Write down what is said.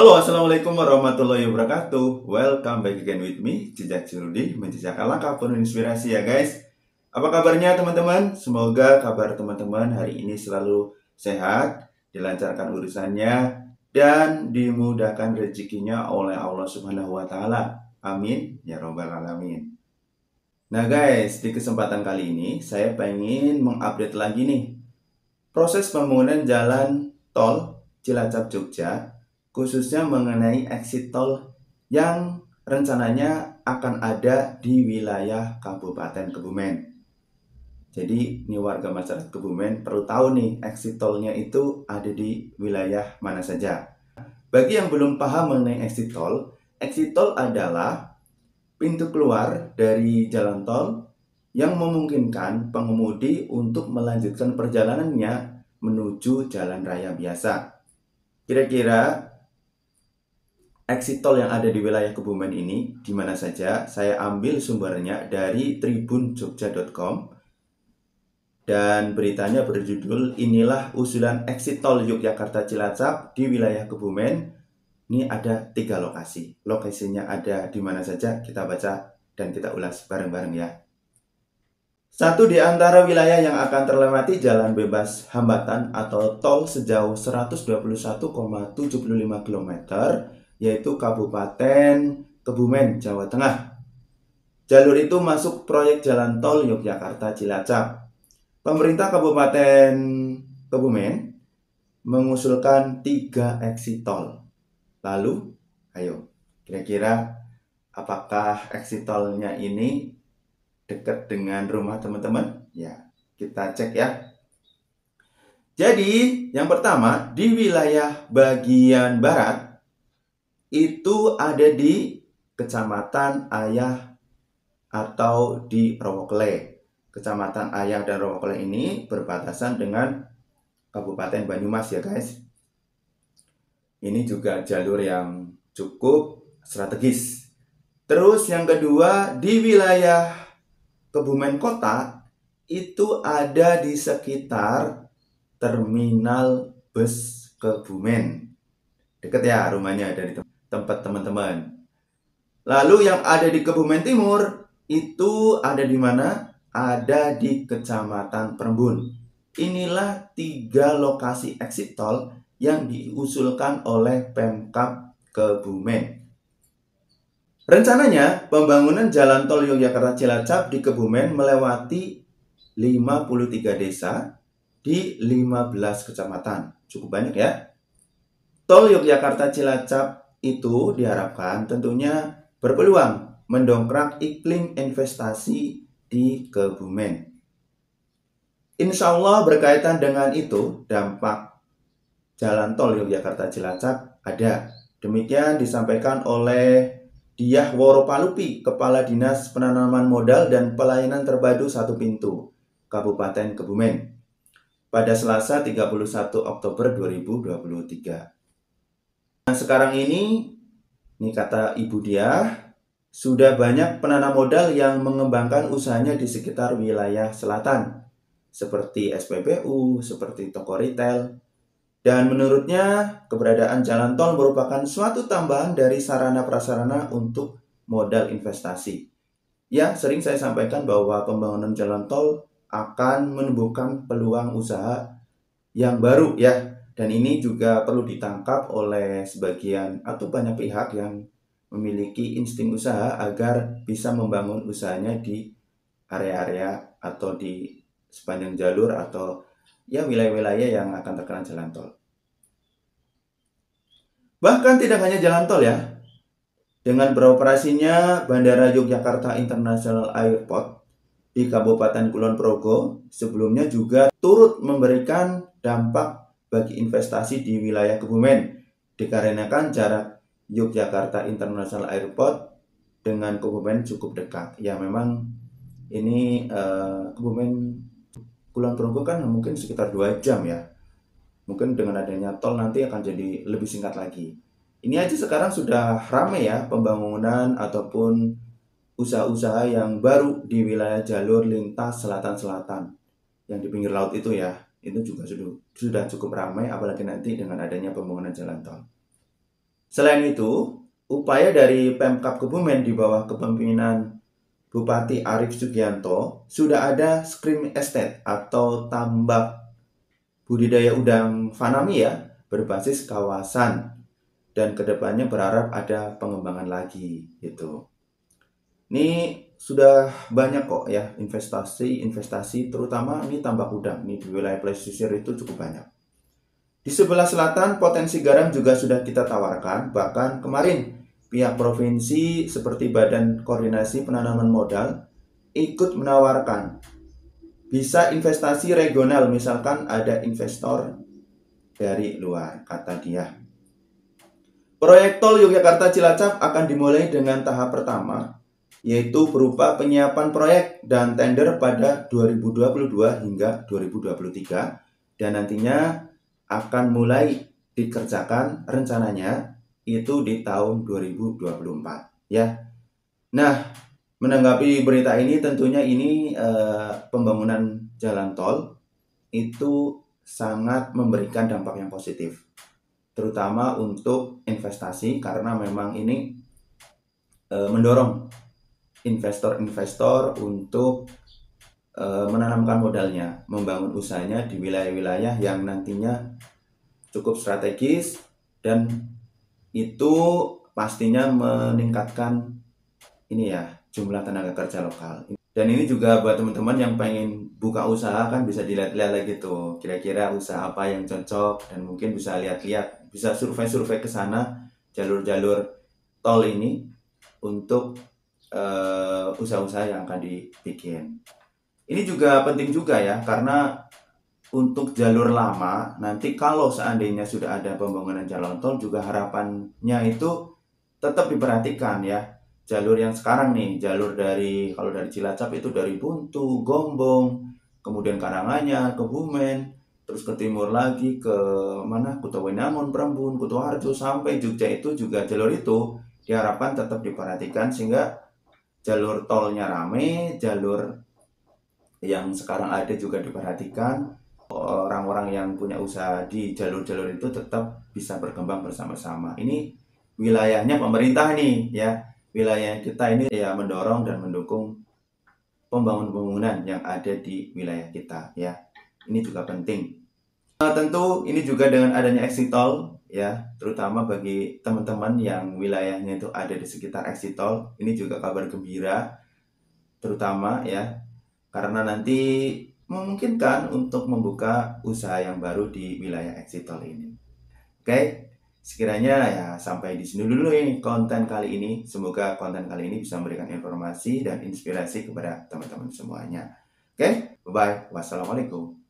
Halo, Assalamualaikum warahmatullahi wabarakatuh. Welcome back again with me, Jejak Cirudi, menjejakkan langkah penuh inspirasi ya guys. Apa kabarnya teman-teman? Semoga kabar teman-teman hari ini selalu sehat, dilancarkan urusannya, dan dimudahkan rezekinya oleh Allah Subhanahu wa Ta'ala. Amin ya Rabbal 'Alamin. Nah guys, di kesempatan kali ini saya pengen mengupdate lagi nih proses pembangunan jalan tol Cilacap Jogja, khususnya mengenai exit tol yang rencananya akan ada di wilayah Kabupaten Kebumen. Jadi ini warga masyarakat Kebumen perlu tahu nih exit tolnya itu ada di wilayah mana saja. Bagi yang belum paham mengenai exit tol adalah pintu keluar dari jalan tol yang memungkinkan pengemudi untuk melanjutkan perjalanannya menuju jalan raya biasa. Kira-kira exit tol yang ada di wilayah Kebumen ini di mana saja? Saya ambil sumbernya dari tribunjogja.com dan beritanya berjudul "Inilah usulan exit tol Yogyakarta Cilacap di wilayah Kebumen". Ini ada 3 lokasi. Lokasinya ada di mana saja? Kita baca dan kita ulas bareng-bareng ya. Satu di antara wilayah yang akan terlewati jalan bebas hambatan atau tol sejauh 121,75 km, yaitu Kabupaten Kebumen, Jawa Tengah. Jalur itu masuk proyek jalan tol Yogyakarta Cilacap. Pemerintah Kabupaten Kebumen mengusulkan 3 exit tol. Lalu, ayo, kira-kira apakah exit tolnya ini dekat dengan rumah teman-teman? Ya, kita cek ya. Jadi, yang pertama di wilayah bagian barat itu ada di Kecamatan Ayah atau di Rowokle. Kecamatan Ayah dan Rowokle ini berbatasan dengan Kabupaten Banyumas ya guys. Ini juga jalur yang cukup strategis. Terus yang kedua di wilayah Kebumen Kota itu ada di sekitar terminal bus Kebumen. Dekat ya rumahnya dari tempat teman-teman. Lalu yang ada di Kebumen Timur itu ada di mana? Ada di Kecamatan Perembun. Inilah 3 lokasi exit tol yang diusulkan oleh Pemkab Kebumen. Rencananya, pembangunan jalan tol Yogyakarta Cilacap di Kebumen melewati 53 desa di 15 kecamatan. Cukup banyak ya. Tol Yogyakarta Cilacap itu diharapkan tentunya berpeluang mendongkrak iklim investasi di Kebumen. Insya Allah berkaitan dengan itu, dampak jalan tol Yogyakarta Cilacap ada. Demikian disampaikan oleh Diah Woropalupi, Kepala Dinas Penanaman Modal dan Pelayanan Terpadu 1 Pintu, Kabupaten Kebumen, pada Selasa 31 Oktober 2023. Nah, sekarang ini kata Ibu Diah, sudah banyak penanam modal yang mengembangkan usahanya di sekitar wilayah selatan, seperti SPBU, seperti toko retail. Dan menurutnya, keberadaan jalan tol merupakan suatu tambahan dari sarana-prasarana untuk modal investasi. Ya, sering saya sampaikan bahwa pembangunan jalan tol akan menumbuhkan peluang usaha yang baru ya. Dan ini juga perlu ditangkap oleh sebagian atau banyak pihak yang memiliki insting usaha agar bisa membangun usahanya di area-area atau di sepanjang jalur atau ya wilayah-wilayah yang akan terkena jalan tol. Bahkan tidak hanya jalan tol ya. Dengan beroperasinya Bandara Yogyakarta International Airport di Kabupaten Kulon Progo sebelumnya juga turut memberikan dampak bagi investasi di wilayah Kebumen dikarenakan jarak Yogyakarta International Airport dengan Kebumen cukup dekat. Ya memang ini Kebumen Kulon Progo kan mungkin sekitar 2 jam ya. Mungkin dengan adanya tol nanti akan jadi lebih singkat lagi. Ini aja sekarang sudah ramai ya pembangunan ataupun usaha-usaha yang baru di wilayah jalur lintas selatan-selatan yang di pinggir laut itu ya. Itu juga sudah cukup ramai apalagi nanti dengan adanya pembangunan jalan tol. Selain itu, upaya dari Pemkab Kebumen di bawah kepemimpinan Bupati Arief Sugianto sudah ada Scream Estate atau tambak budidaya udang fanami ya, berbasis kawasan, dan kedepannya berharap ada pengembangan lagi gitu. Ini sudah banyak kok ya investasi terutama ini tambak udang ini di wilayah pesisir itu cukup banyak. Di sebelah selatan potensi garam juga sudah kita tawarkan, bahkan kemarin pihak provinsi seperti Badan Koordinasi Penanaman Modal ikut menawarkan bisa investasi regional, misalkan ada investor dari luar, kata dia. Proyek tol Yogyakarta Cilacap akan dimulai dengan tahap pertama, yaitu berupa penyiapan proyek dan tender pada 2022 hingga 2023, dan nantinya akan mulai dikerjakan rencananya itu di tahun 2024 ya. Nah, menanggapi berita ini tentunya ini pembangunan jalan tol itu sangat memberikan dampak yang positif, terutama untuk investasi karena memang ini mendorong investor-investor untuk menanamkan modalnya, membangun usahanya di wilayah-wilayah yang nantinya cukup strategis dan itu pastinya meningkatkan ini ya jumlah tenaga kerja lokal. Dan ini juga buat teman-teman yang pengen buka usaha kan bisa dilihat-lihat lagi tuh kira-kira usaha apa yang cocok dan mungkin bisa lihat-lihat, bisa survei-survei ke sana jalur-jalur tol ini untuk usaha-usaha yang akan dibikin. Ini juga penting juga ya, karena untuk jalur lama, nanti kalau seandainya sudah ada pembangunan jalan tol, juga harapannya itu tetap diperhatikan ya. Jalur yang sekarang nih, jalur kalau dari Cilacap itu dari Buntu, Gombong, kemudian Karanganyar, Kebumen, terus ke timur lagi ke mana? Kutawinangun, Prembun, Kutoarjo, sampai Jogja itu juga jalur itu diharapkan tetap diperhatikan sehingga jalur tolnya rame, jalur yang sekarang ada juga diperhatikan, orang-orang yang punya usaha di jalur-jalur itu tetap bisa berkembang bersama-sama. Ini wilayahnya pemerintah nih ya, wilayah kita ini ya mendorong dan mendukung pembangunan yang ada di wilayah kita ya. Ini juga penting. Tentu ini juga dengan adanya exit tol ya, terutama bagi teman-teman yang wilayahnya itu ada di sekitar exit tol, ini juga kabar gembira terutama ya, karena nanti memungkinkan untuk membuka usaha yang baru di wilayah exit tol ini. Oke, sekiranya ya sampai di sini dulu ini konten kali ini. Semoga konten kali ini bisa memberikan informasi dan inspirasi kepada teman-teman semuanya. Oke, bye-bye. Wassalamualaikum.